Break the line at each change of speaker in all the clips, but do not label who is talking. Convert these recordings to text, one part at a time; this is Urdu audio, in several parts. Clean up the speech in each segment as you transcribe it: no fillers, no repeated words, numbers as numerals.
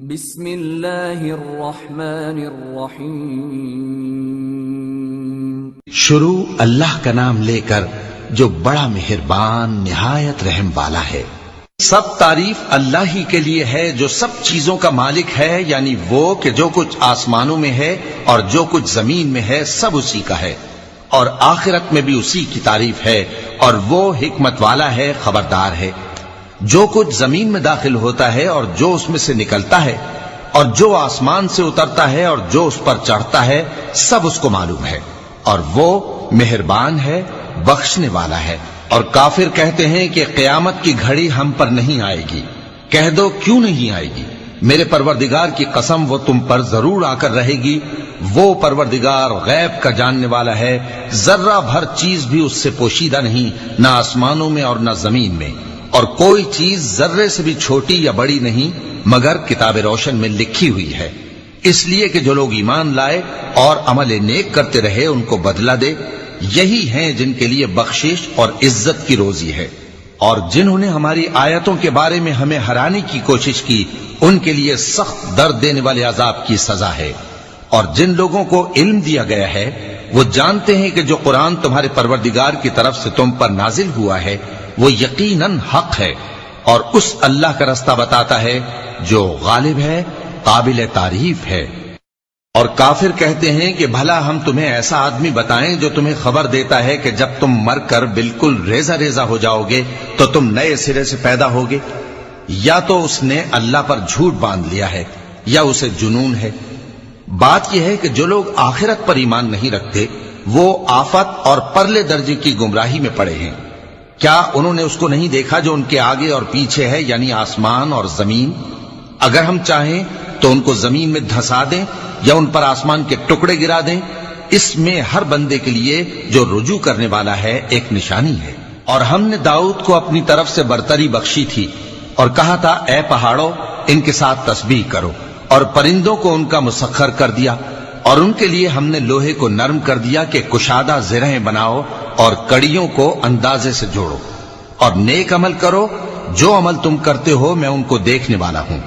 بسم اللہ الرحمن الرحیم۔
شروع اللہ کا نام لے کر جو بڑا مہربان نہایت رحم والا ہے۔ سب تعریف اللہ ہی کے لیے ہے جو سب چیزوں کا مالک ہے، یعنی وہ کہ جو کچھ آسمانوں میں ہے اور جو کچھ زمین میں ہے سب اسی کا ہے، اور آخرت میں بھی اسی کی تعریف ہے، اور وہ حکمت والا ہے، خبردار ہے۔ جو کچھ زمین میں داخل ہوتا ہے اور جو اس میں سے نکلتا ہے، اور جو آسمان سے اترتا ہے اور جو اس پر چڑھتا ہے، سب اس کو معلوم ہے، اور وہ مہربان ہے، بخشنے والا ہے۔ اور کافر کہتے ہیں کہ قیامت کی گھڑی ہم پر نہیں آئے گی۔ کہہ دو کیوں نہیں آئے گی؟ میرے پروردگار کی قسم وہ تم پر ضرور آ کر رہے گی۔ وہ پروردگار غیب کا جاننے والا ہے، ذرہ بھر چیز بھی اس سے پوشیدہ نہیں، نہ آسمانوں میں اور نہ زمین میں، اور کوئی چیز ذرے سے بھی چھوٹی یا بڑی نہیں مگر کتاب روشن میں لکھی ہوئی ہے، اس لیے کہ جو لوگ ایمان لائے اور عمل نیک کرتے رہے ان کو بدلہ دے۔ یہی ہیں جن کے لیے بخشش اور عزت کی روزی ہے، اور جنہوں نے ہماری آیتوں کے بارے میں ہمیں ہرانے کی کوشش کی ان کے لیے سخت درد دینے والے عذاب کی سزا ہے۔ اور جن لوگوں کو علم دیا گیا ہے وہ جانتے ہیں کہ جو قرآن تمہارے پروردگار کی طرف سے تم پر نازل ہوا ہے وہ یقیناً حق ہے، اور اس اللہ کا رستہ بتاتا ہے جو غالب ہے، قابل تعریف ہے۔ اور کافر کہتے ہیں کہ بھلا ہم تمہیں ایسا آدمی بتائیں جو تمہیں خبر دیتا ہے کہ جب تم مر کر بالکل ریزہ ریزہ ہو جاؤ گے تو تم نئے سرے سے پیدا ہوگے؟ یا تو اس نے اللہ پر جھوٹ باندھ لیا ہے یا اسے جنون ہے۔ بات یہ ہے کہ جو لوگ آخرت پر ایمان نہیں رکھتے وہ آفت اور پرلے درجے کی گمراہی میں پڑے ہیں۔ کیا انہوں نے اس کو نہیں دیکھا جو ان کے آگے اور پیچھے ہے، یعنی آسمان اور زمین؟ اگر ہم چاہیں تو ان کو زمین میں دھسا دیں یا ان پر آسمان کے ٹکڑے گرا دیں، اس میں ہر بندے کے لیے جو رجوع کرنے والا ہے ایک نشانی ہے۔ اور ہم نے داؤد کو اپنی طرف سے برتری بخشی تھی اور کہا تھا اے پہاڑوں ان کے ساتھ تسبیح کرو، اور پرندوں کو ان کا مسخر کر دیا، اور ان کے لیے ہم نے لوہے کو نرم کر دیا کہ کشادہ زرہیں بناؤ اور کڑیوں کو اندازے سے جوڑو، اور نیک عمل کرو، جو عمل تم کرتے ہو میں ان کو دیکھنے والا ہوں۔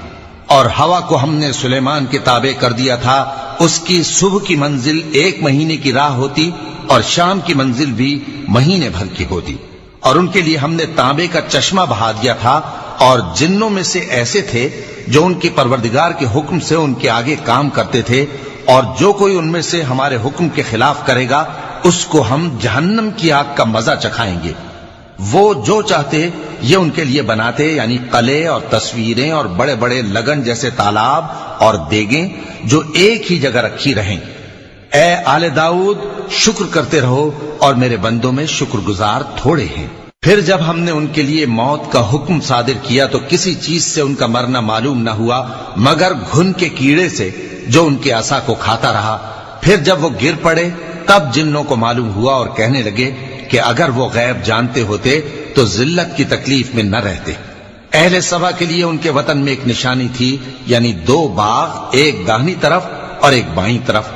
اور ہوا کو ہم نے سلیمان کے تابع کر دیا تھا، اس کی صبح کی منزل 1 مہینے کی راہ ہوتی اور شام کی منزل بھی مہینے بھر کی ہوتی۔ اور ان کے لیے ہم نے تانبے کا چشمہ بہا دیا تھا، اور جنوں میں سے ایسے تھے جو ان کے پروردگار کے حکم سے ان کے آگے کام کرتے تھے، اور جو کوئی ان میں سے ہمارے حکم کے خلاف کرے گا اس کو ہم جہنم کی آگ کا مزہ چکھائیں گے۔ وہ جو چاہتے یہ ان کے لیے بناتے، یعنی قلعے اور تصویریں اور بڑے بڑے لگن جیسے تالاب اور دیگیں جو ایک ہی جگہ رکھی رہیں۔ اے آل داؤد شکر کرتے رہو، اور میرے بندوں میں شکر گزار تھوڑے ہیں۔ پھر جب ہم نے ان کے لیے موت کا حکم صادر کیا تو کسی چیز سے ان کا مرنا معلوم نہ ہوا مگر گھن کے کیڑے سے جو ان کے عصا کو کھاتا رہا۔ پھر جب وہ گر پڑے تب جنوں کو معلوم ہوا اور کہنے لگے کہ اگر وہ غیب جانتے ہوتے تو ذلت کی تکلیف میں نہ رہتے۔ اہل سبا کے لیے ان کے وطن میں ایک نشانی تھی، یعنی 2 باغ، ایک داہنی طرف اور ایک بائیں طرف۔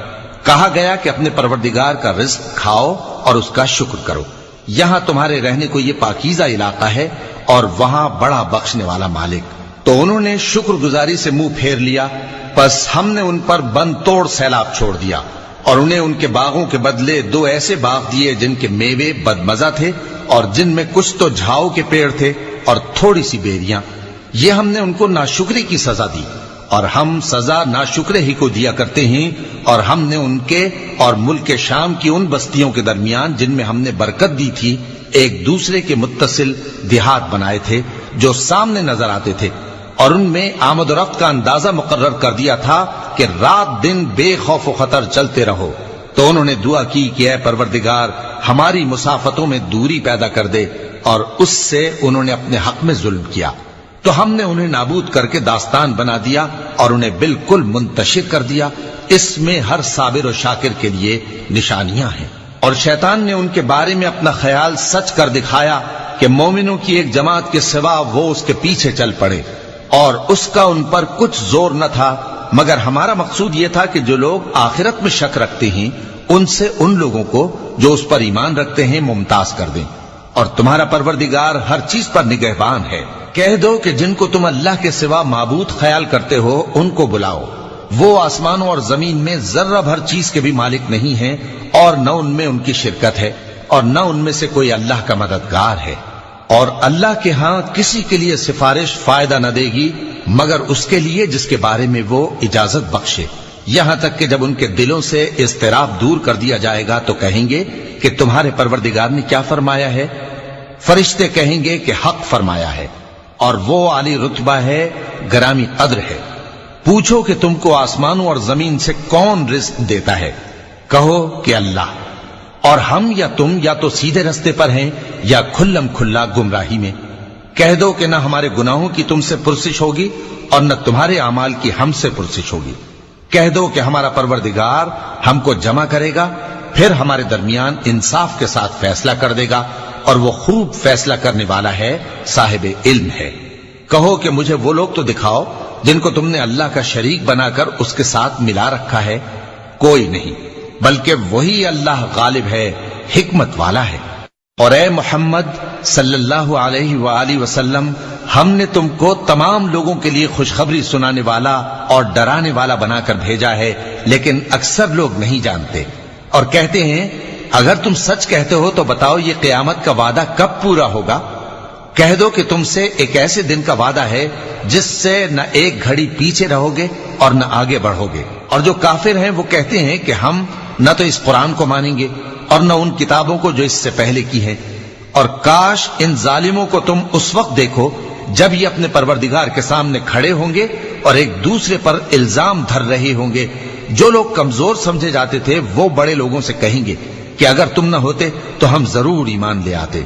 کہا گیا کہ اپنے پروردگار کا رزق کھاؤ اور اس کا شکر کرو، یہاں تمہارے رہنے کو یہ پاکیزہ علاقہ ہے اور وہاں بڑا بخشنے والا مالک۔ تو انہوں نے شکر گزاری سے منہ پھیر لیا، پس ہم نے ان پر بند توڑ سیلاب چھوڑ دیا، اور انہیں ان کے باغوں کے بدلے 2 ایسے باغ دیے جن کے میوے بدمزہ تھے اور جن میں کچھ تو جھاؤ کے پیڑ تھے اور تھوڑی سی بیریاں۔ یہ ہم نے ان کو ناشکری کی سزا دی، اور ہم سزا ناشکرے ہی کو دیا کرتے ہیں۔ اور ہم نے ان کے اور ملک شام کی ان بستیوں کے درمیان جن میں ہم نے برکت دی تھی ایک دوسرے کے متصل دیہات بنائے تھے جو سامنے نظر آتے تھے، اور ان میں آمد و رفت کا اندازہ مقرر کر دیا تھا کہ رات دن بے خوف و خطر چلتے رہو۔ تو انہوں نے دعا کی کہ اے پروردگار ہماری مسافتوں میں دوری پیدا کر دے، اور اس سے انہوں نے اپنے حق میں ظلم کیا، تو ہم نے انہیں نابود کر کے داستان بنا دیا اور انہیں بالکل منتشر کر دیا۔ اس میں ہر صابر و شاکر کے لیے نشانیاں ہیں۔ اور شیطان نے ان کے بارے میں اپنا خیال سچ کر دکھایا کہ مومنوں کی ایک جماعت کے سوا وہ اس کے پیچھے چل پڑے، اور اس کا ان پر کچھ زور نہ تھا، مگر ہمارا مقصود یہ تھا کہ جو لوگ آخرت میں شک رکھتے ہیں ان سے ان لوگوں کو جو اس پر ایمان رکھتے ہیں ممتاز کر دیں، اور تمہارا پروردگار ہر چیز پر نگہبان ہے۔ کہہ دو کہ جن کو تم اللہ کے سوا معبود خیال کرتے ہو ان کو بلاؤ، وہ آسمانوں اور زمین میں ذرہ بھر چیز کے بھی مالک نہیں ہیں، اور نہ ان میں ان کی شرکت ہے، اور نہ ان میں سے کوئی اللہ کا مددگار ہے، اور اللہ کے ہاں کسی کے لیے سفارش فائدہ نہ دے گی مگر اس کے لیے جس کے بارے میں وہ اجازت بخشے، یہاں تک کہ جب ان کے دلوں سے اضطراب دور کر دیا جائے گا تو کہیں گے کہ تمہارے پروردگار نے کیا فرمایا ہے؟ فرشتے کہیں گے کہ حق فرمایا ہے، اور وہ عالی رتبہ ہے، گرامی قدر ہے۔ پوچھو کہ تم کو آسمانوں اور زمین سے کون رزق دیتا ہے؟ کہو کہ اللہ، اور ہم یا تم یا تو سیدھے رستے پر ہیں یا کھلم کھلا گمراہی میں۔ کہہ دو کہ نہ ہمارے گناہوں کی تم سے پرسش ہوگی اور نہ تمہارے اعمال کی ہم سے پرسش ہوگی۔ کہہ دو کہ ہمارا پروردگار ہم کو جمع کرے گا، پھر ہمارے درمیان انصاف کے ساتھ فیصلہ کر دے گا، اور وہ خوب فیصلہ کرنے والا ہے، صاحب علم ہے۔ کہو کہ مجھے وہ لوگ تو دکھاؤ جن کو تم نے اللہ کا شریک بنا کر اس کے ساتھ ملا رکھا ہے۔ کوئی نہیں، بلکہ وہی اللہ غالب ہے، حکمت والا ہے۔ اور اے محمد صلی اللہ علیہ وآلہ وسلم، ہم نے تم کو تمام لوگوں کے لیے خوشخبری سنانے والا اور ڈرانے والا بنا کر بھیجا ہے، لیکن اکثر لوگ نہیں جانتے، اور کہتے ہیں اگر تم سچ کہتے ہو تو بتاؤ یہ قیامت کا وعدہ کب پورا ہوگا؟ کہہ دو کہ تم سے ایک ایسے دن کا وعدہ ہے جس سے نہ ایک گھڑی پیچھے رہو گے اور نہ آگے بڑھو گے۔ اور جو کافر ہیں وہ کہتے ہیں کہ ہم نہ تو اس قرآن کو مانیں گے اور نہ ان کتابوں کو جو اس سے پہلے کی ہیں، اور کاش ان ظالموں کو تم اس وقت دیکھو جب یہ اپنے پروردگار کے سامنے کھڑے ہوں گے اور ایک دوسرے پر الزام دھر رہے ہوں گے۔ جو لوگ کمزور سمجھے جاتے تھے وہ بڑے لوگوں سے کہیں گے کہ اگر تم نہ ہوتے تو ہم ضرور ایمان لے آتے۔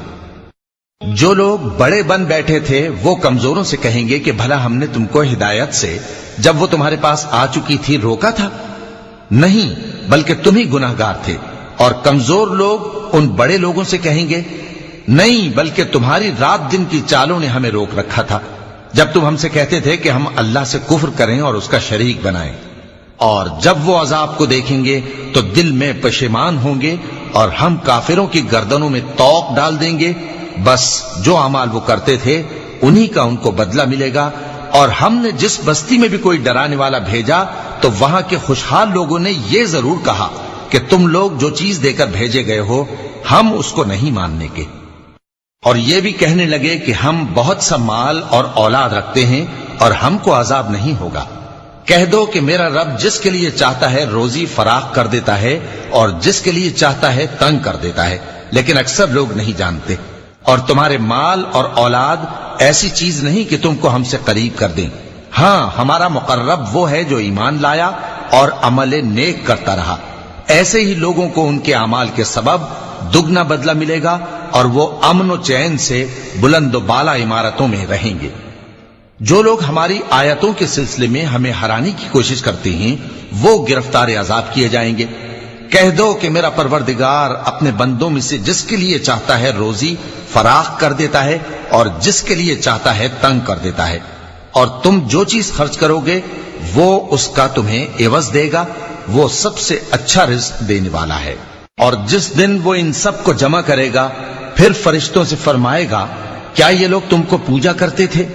جو لوگ بڑے بن بیٹھے تھے وہ کمزوروں سے کہیں گے کہ بھلا ہم نے تم کو ہدایت سے جب وہ تمہارے پاس آ چکی تھی روکا تھا؟ نہیں، بلکہ تم ہی گناہگار تھے۔ اور کمزور لوگ ان بڑے لوگوں سے کہیں گے نہیں، بلکہ تمہاری رات دن کی چالوں نے ہمیں روک رکھا تھا جب تم ہم سے کہتے تھے کہ ہم اللہ سے کفر کریں اور اس کا شریک بنائیں۔ اور جب وہ عذاب کو دیکھیں گے تو دل میں پشیمان ہوں گے، اور ہم کافروں کی گردنوں میں توق ڈال دیں گے، بس جو اعمال وہ کرتے تھے انہی کا ان کو بدلہ ملے گا۔ اور ہم نے جس بستی میں بھی کوئی ڈرانے والا بھیجا تو وہاں کے خوشحال لوگوں نے یہ ضرور کہا کہ تم لوگ جو چیز دے کر بھیجے گئے ہو ہم اس کو نہیں ماننے کے، اور یہ بھی کہنے لگے کہ ہم بہت سا مال اور اولاد رکھتے ہیں اور ہم کو عذاب نہیں ہوگا۔ کہہ دو کہ میرا رب جس کے لیے چاہتا ہے روزی فراخ کر دیتا ہے اور جس کے لیے چاہتا ہے تنگ کر دیتا ہے، لیکن اکثر لوگ نہیں جانتے۔ اور تمہارے مال اور اولاد ایسی چیز نہیں کہ تم کو ہم سے قریب کر دیں، ہاں ہمارا مقرب وہ ہے جو ایمان لایا اور عمل نیک کرتا رہا۔ ایسے ہی لوگوں کو ان کے اعمال کے سبب دگنا بدلہ ملے گا، اور وہ امن و چین سے بلند و بالا عمارتوں میں رہیں گے۔ جو لوگ ہماری آیتوں کے سلسلے میں ہمیں ہرانے کی کوشش کرتے ہیں وہ گرفتار عذاب کیے جائیں گے۔ کہہ دو کہ میرا پروردگار اپنے بندوں میں سے جس کے لیے چاہتا ہے روزی فراخ کر دیتا ہے اور جس کے لیے چاہتا ہے تنگ کر دیتا ہے، اور تم جو چیز خرچ کرو گے وہ اس کا تمہیں عوض دے گا، وہ سب سے اچھا رزق دینے والا ہے۔ اور جس دن وہ ان سب کو جمع کرے گا پھر فرشتوں سے فرمائے گا کیا یہ لوگ تم کو پوجا کرتے تھے؟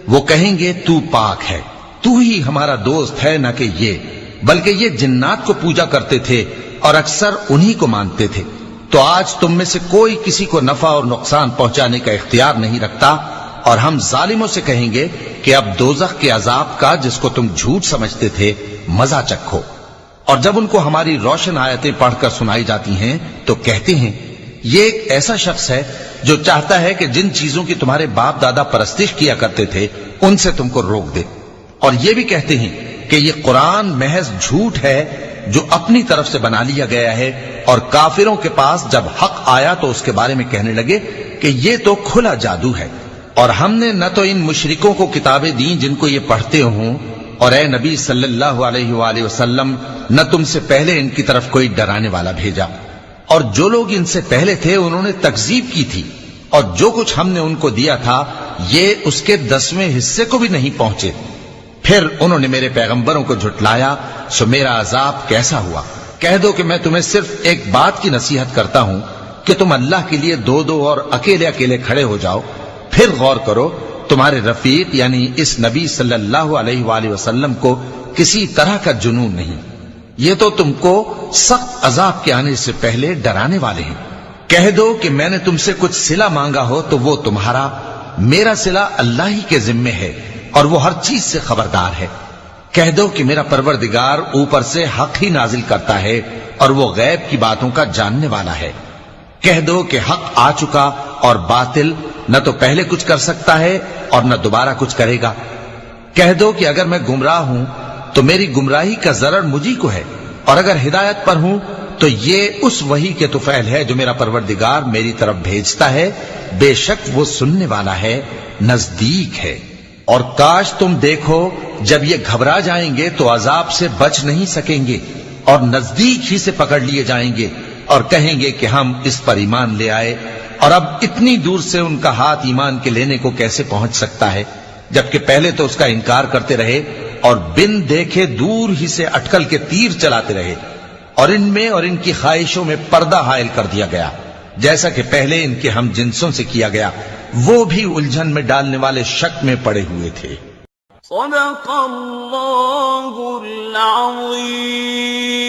وہ کہیں گے تو پاک ہے، تو ہی ہمارا دوست ہے، نہ کہ یہ، بلکہ یہ جنات کو پوجا کرتے تھے اور اکثر انہی کو مانتے تھے۔ تو آج تم میں سے کوئی کسی کو نفع اور نقصان پہنچانے کا اختیار نہیں رکھتا، اور ہم ظالموں سے کہیں گے کہ اب دوزخ کے عذاب کا جس کو تم جھوٹ سمجھتے تھے مزہ چکھو۔ اور جب ان کو ہماری روشن آیتیں پڑھ کر سنائی جاتی ہیں تو کہتے ہیں یہ ایک ایسا شخص ہے جو چاہتا ہے کہ جن چیزوں کی تمہارے باپ دادا پرستش کیا کرتے تھے ان سے تم کو روک دے، اور یہ بھی کہتے ہیں کہ یہ قرآن محض جھوٹ ہے جو اپنی طرف سے بنا لیا گیا ہے۔ اور کافروں کے پاس جب حق آیا تو اس کے بارے میں کہنے لگے کہ یہ تو کھلا جادو ہے، اور ہم نے نہ تو ان مشرکوں کو کتابیں دیں جن کو یہ پڑھتے ہوں، اور اے نبی صلی اللہ علیہ وآلہ وسلم نہ تم سے پہلے ان کی طرف کوئی ڈرانے والا بھیجا، اور جو لوگ ان سے پہلے تھے انہوں نے تکذیب کی تھی، اور جو کچھ ہم نے ان کو دیا تھا یہ اس کے 10ویں حصے کو بھی نہیں پہنچے۔ پھر انہوں نے میرے پیغمبروں کو جھٹلایا، سو میرا عذاب کیسا ہوا۔ کہہ دو کہ میں تمہیں صرف ایک بات کی نصیحت کرتا ہوں کہ تم اللہ کے لیے دو دو اور اکیلے اکیلے کھڑے ہو جاؤ، پھر غور کرو تمہارے رفیق یعنی اس نبی صلی اللہ علیہ وآلہ وسلم کو کسی طرح کا جنون نہیں، یہ تو تم کو سخت عذاب کے آنے سے پہلے ڈرانے والے ہیں۔ کہہ دو کہ میں نے تم سے کچھ صلہ مانگا ہو تو وہ تمہارا، میرا صلہ اللہ ہی کے ذمے ہے اور وہ ہر چیز سے خبردار ہے۔ کہہ دو کہ میرا پروردگار اوپر سے حق ہی نازل کرتا ہے اور وہ غیب کی باتوں کا جاننے والا ہے۔ کہہ دو کہ حق آ چکا اور باطل نہ تو پہلے کچھ کر سکتا ہے اور نہ دوبارہ کچھ کرے گا۔ کہہ دو کہ اگر میں گمراہ ہوں تو میری گمراہی کا ضرر مجھی کو ہے، اور اگر ہدایت پر ہوں تو یہ اس وحی کے طفیل ہے جو میرا پروردگار میری طرف بھیجتا ہے، بے شک وہ سننے والا ہے، نزدیک ہے۔ اور کاش تم دیکھو جب یہ گھبرا جائیں گے تو عذاب سے بچ نہیں سکیں گے اور نزدیک ہی سے پکڑ لیے جائیں گے اور کہیں گے کہ ہم اس پر ایمان لے آئے، اور اب اتنی دور سے ان کا ہاتھ ایمان کے لینے کو کیسے پہنچ سکتا ہے، جبکہ پہلے تو اس کا انکار کرتے رہے اور بن دیکھے دور ہی سے اٹکل کے تیر چلاتے رہے، اور ان میں اور ان کی خواہشوں میں پردہ حائل کر دیا گیا، جیسا کہ پہلے ان کے ہم جنسوں سے کیا گیا، وہ بھی الجھن میں ڈالنے والے شک میں پڑے ہوئے تھے۔
صدق اللہ العظیم۔